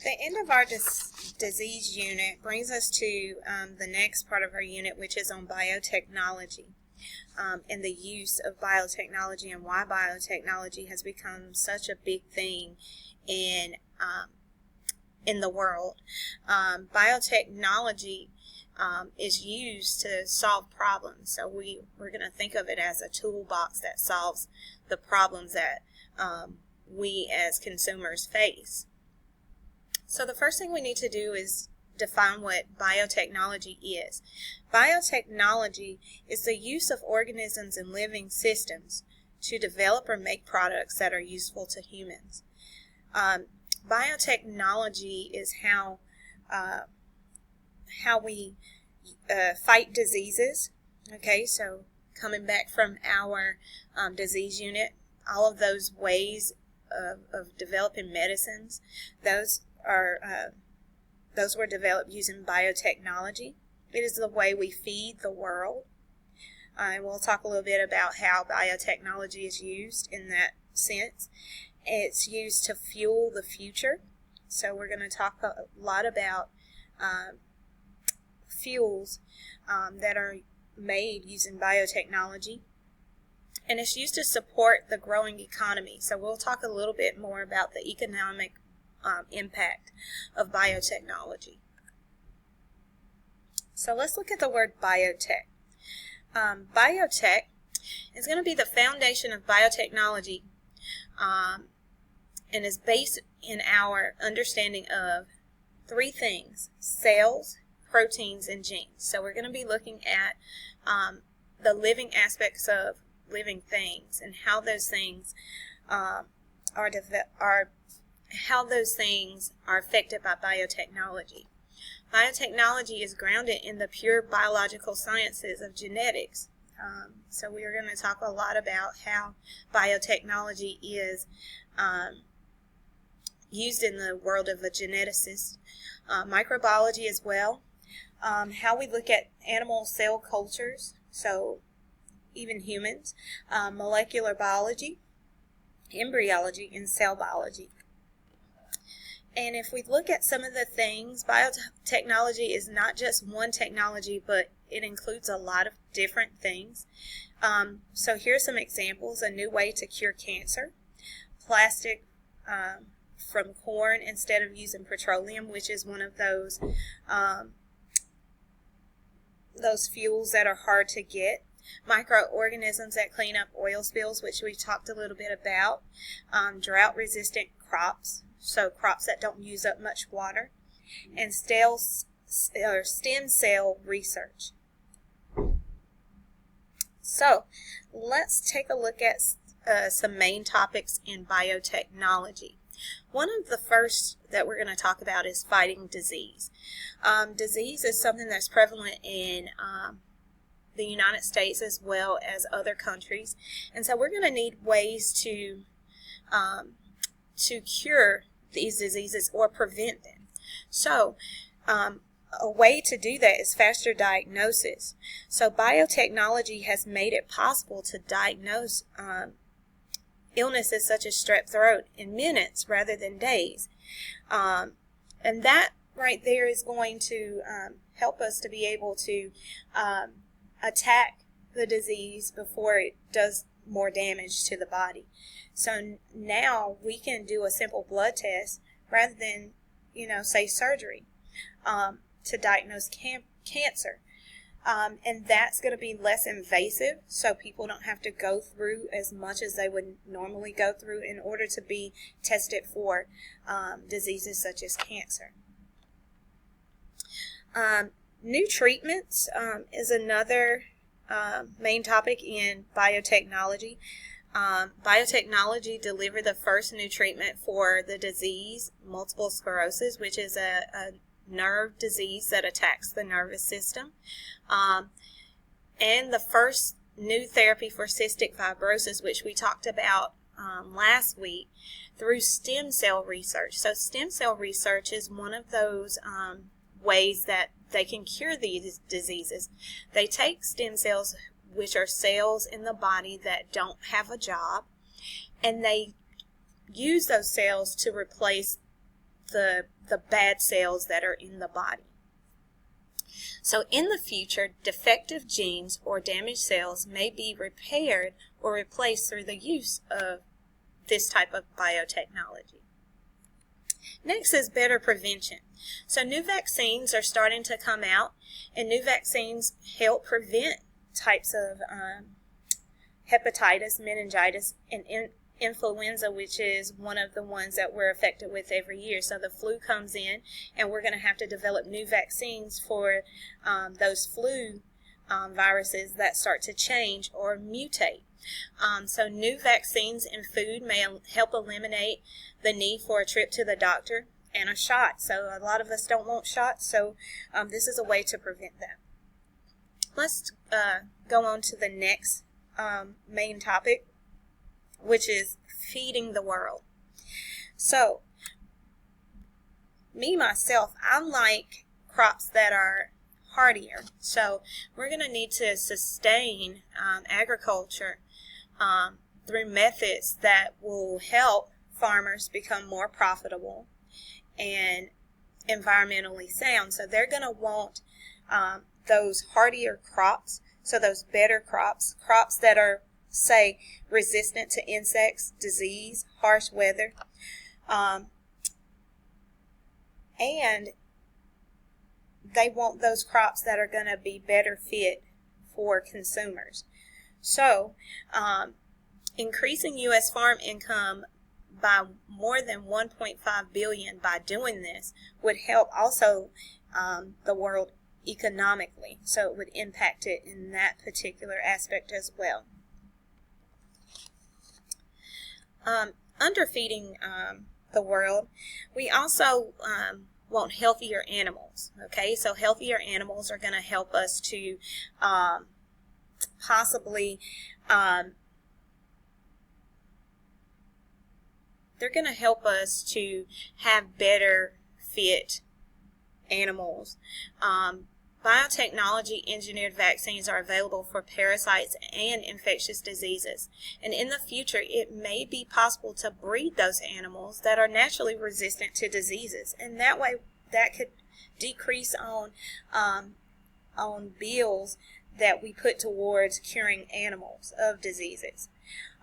The end of our disease unit brings us to the next part of our unit, which is on biotechnology and the use of biotechnology and why biotechnology has become such a big thing in the world. Biotechnology is used to solve problems. So we're going to think of it as a toolbox that solves the problems that we as consumers face. So the first thing we need to do is define what biotechnology is. Biotechnology is the use of organisms and living systems to develop or make products that are useful to humans. Biotechnology is how we fight diseases. Okay, so coming back from our disease unit, all of those ways of developing medicines, those were developed using biotechnology. It is the way we feed the world. And we'll talk a little bit about how biotechnology is used in that sense. It's used to fuel the future. So we're going to talk a lot about fuels that are made using biotechnology. And it's used to support the growing economy. So we'll talk a little bit more about the economic impact of biotechnology. So let's look at the word biotech. Biotech is going to be the foundation of biotechnology and is based in our understanding of three things: cells, proteins, and genes. So we're going to be looking at the living aspects of living things and how those things are affected by biotechnology. Biotechnology is grounded in the pure biological sciences of genetics. So we are going to talk a lot about how biotechnology is used in the world of a geneticist. Microbiology as well. How we look at animal cell cultures, so even humans. Molecular biology, embryology, and cell biology. And if we look at some of the things, biotechnology is not just one technology, but it includes a lot of different things. So here are some examples: a new way to cure cancer, plastic from corn instead of using petroleum, which is one of those fuels that are hard to get, microorganisms that clean up oil spills, which we talked a little bit about, drought-resistant crops, so crops that don't use up much water, and stem cell research. So let's take a look at some main topics in biotechnology. One of the first that we're going to talk about is fighting disease. Disease is something that's prevalent in the United States as well as other countries, and so we're going to need ways to cure these diseases or prevent them. So a way to do that is faster diagnosis. So biotechnology has made it possible to diagnose illnesses such as strep throat in minutes rather than days. And that right there is going to help us to be able to attack the disease before it does more damage to the body. So now we can do a simple blood test rather than, say surgery to diagnose cancer. And that's going to be less invasive, so people don't have to go through as much as they would normally go through in order to be tested for diseases such as cancer. New treatments is another main topic in biotechnology. Biotechnology delivered the first new treatment for the disease multiple sclerosis, which is a nerve disease that attacks the nervous system, and the first new therapy for cystic fibrosis, which we talked about last week, through stem cell research. So stem cell research is one of those ways that they can cure these diseases. They take stem cells, which are cells in the body that don't have a job, and they use those cells to replace the bad cells that are in the body. So in the future, defective genes or damaged cells may be repaired or replaced through the use of this type of biotechnology. Next is better prevention. So new vaccines are starting to come out, and new vaccines help prevent types of hepatitis, meningitis, and influenza, which is one of the ones that we're affected with every year. So the flu comes in, and we're going to have to develop new vaccines for those flu viruses that start to change or mutate. So new vaccines in food may help eliminate the need for a trip to the doctor and a shot. So a lot of us don't want shots, so this is a way to prevent that. Let's go on to the next main topic, which is feeding the world. So, me, myself, I like crops that are hardier. So, we're going to need to sustain agriculture through methods that will help farmers become more profitable and environmentally sound. So, they're going to want those hardier crops, so those better crops that are, say, resistant to insects, disease, harsh weather, and they want those crops that are going to be better fit for consumers. So, increasing U.S. farm income by more than $1.5 billion by doing this would help also the world economically. So it would impact it in that particular aspect as well. Underfeeding the world, we also want healthier animals. Okay, so healthier animals are going to help us to possibly they're going to help us to have better fit animals. Biotechnology engineered vaccines are available for parasites and infectious diseases. And in the future, it may be possible to breed those animals that are naturally resistant to diseases. And that way, that could decrease on bills that we put towards curing animals of diseases.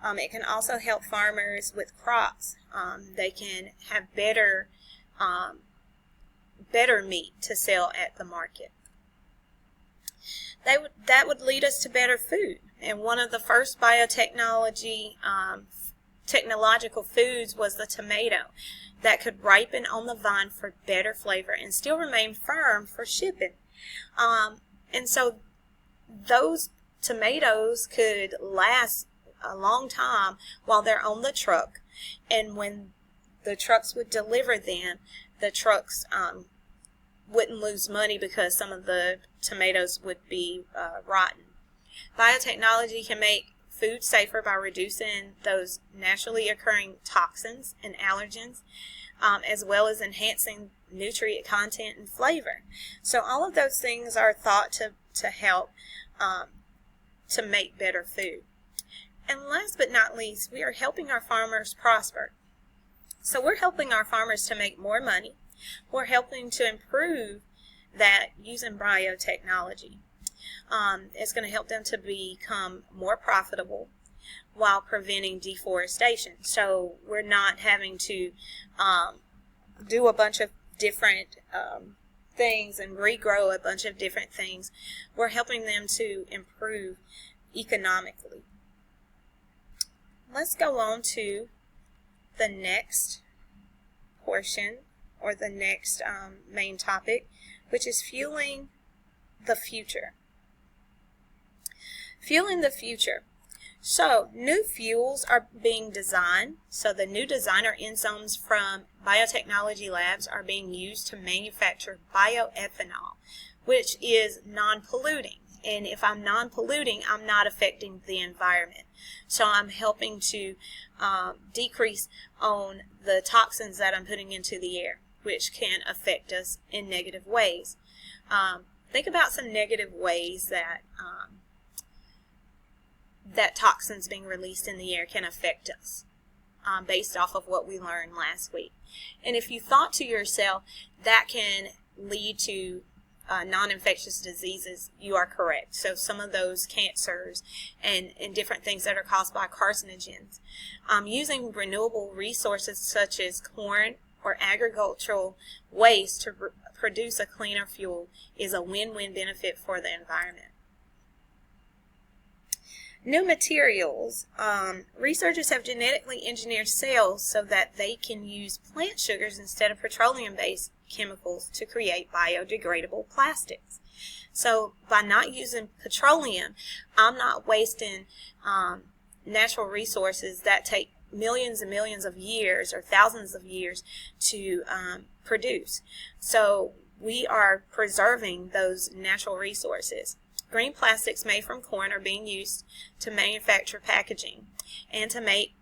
It can also help farmers with crops. They can have better meat to sell at the market. That would lead us to better food. And one of the first technological foods was the tomato that could ripen on the vine for better flavor and still remain firm for shipping. And so those tomatoes could last a long time while they're on the truck. And when the trucks would deliver them, the trucks wouldn't lose money because some of the tomatoes would be rotten. Biotechnology can make food safer by reducing those naturally occurring toxins and allergens, as well as enhancing nutrient content and flavor. So all of those things are thought to help to make better food. And last but not least, we are helping our farmers prosper. So we're helping our farmers to make more money. We're helping to improve that using biotechnology. It's going to help them to become more profitable while preventing deforestation. So we're not having to do a bunch of different things and regrow a bunch of different things. We're helping them to improve economically. Let's go on to the next portion, or the next main topic, which is fueling the future. Fueling the future. So, new fuels are being designed. So, the new designer enzymes from biotechnology labs are being used to manufacture bioethanol, which is non-polluting. And if I'm non-polluting, I'm not affecting the environment. So I'm helping to decrease on the toxins that I'm putting into the air, which can affect us in negative ways. Think about some negative ways that that toxins being released in the air can affect us. based off of what we learned last week. And if you thought to yourself that can lead to non-infectious diseases, you are correct. So some of those cancers and different things that are caused by carcinogens. Using renewable resources such as corn or agricultural waste to produce a cleaner fuel is a win-win benefit for the environment. New materials. Researchers have genetically engineered cells so that they can use plant sugars instead of petroleum-based chemicals to create biodegradable plastics. So by not using petroleum, I'm not wasting natural resources that take millions and millions of years or thousands of years to produce. So we are preserving those natural resources. Green plastics made from corn are being used to manufacture packaging and to make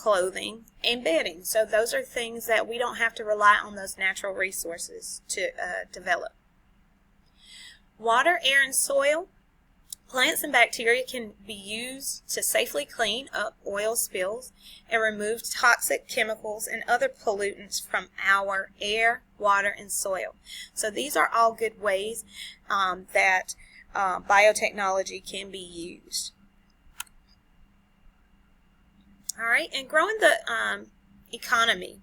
clothing and bedding. So those are things that we don't have to rely on those natural resources to develop. Water, air, and soil. Plants and bacteria can be used to safely clean up oil spills and remove toxic chemicals and other pollutants from our air, water, and soil. So these are all good ways that biotechnology can be used. All right, and growing the economy.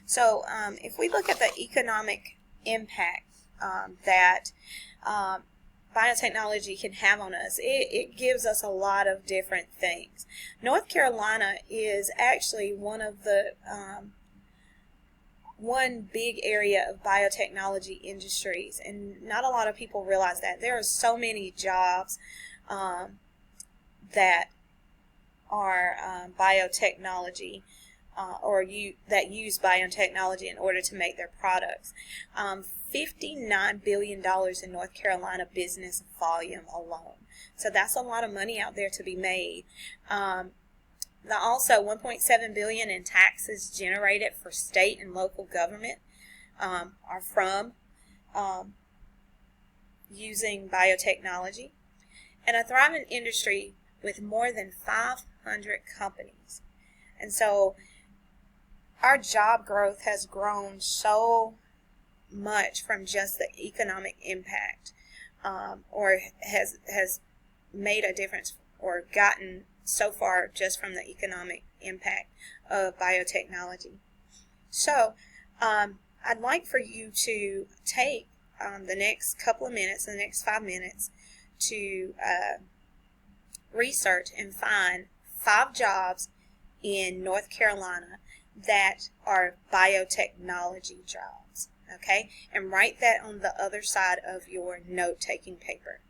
So if we look at the economic impact that biotechnology can have on us, it gives us a lot of different things. North Carolina is actually one of the one big area of biotechnology industries, and not a lot of people realize that. There are so many jobs that are biotechnology that use biotechnology in order to make their products. $59 billion in North Carolina business volume alone. So that's a lot of money out there to be made. Also, $1.7 billion in taxes generated for state and local government are from using biotechnology. And a thriving industry with more than 500 companies. And so our job growth has grown so much from just the economic impact, or has made a difference or gotten so far just from the economic impact of biotechnology. So I'd like for you to take the next couple of minutes, the next 5 minutes, to research and find 5 jobs in North Carolina that are biotechnology jobs. Okay, and write that on the other side of your note-taking paper.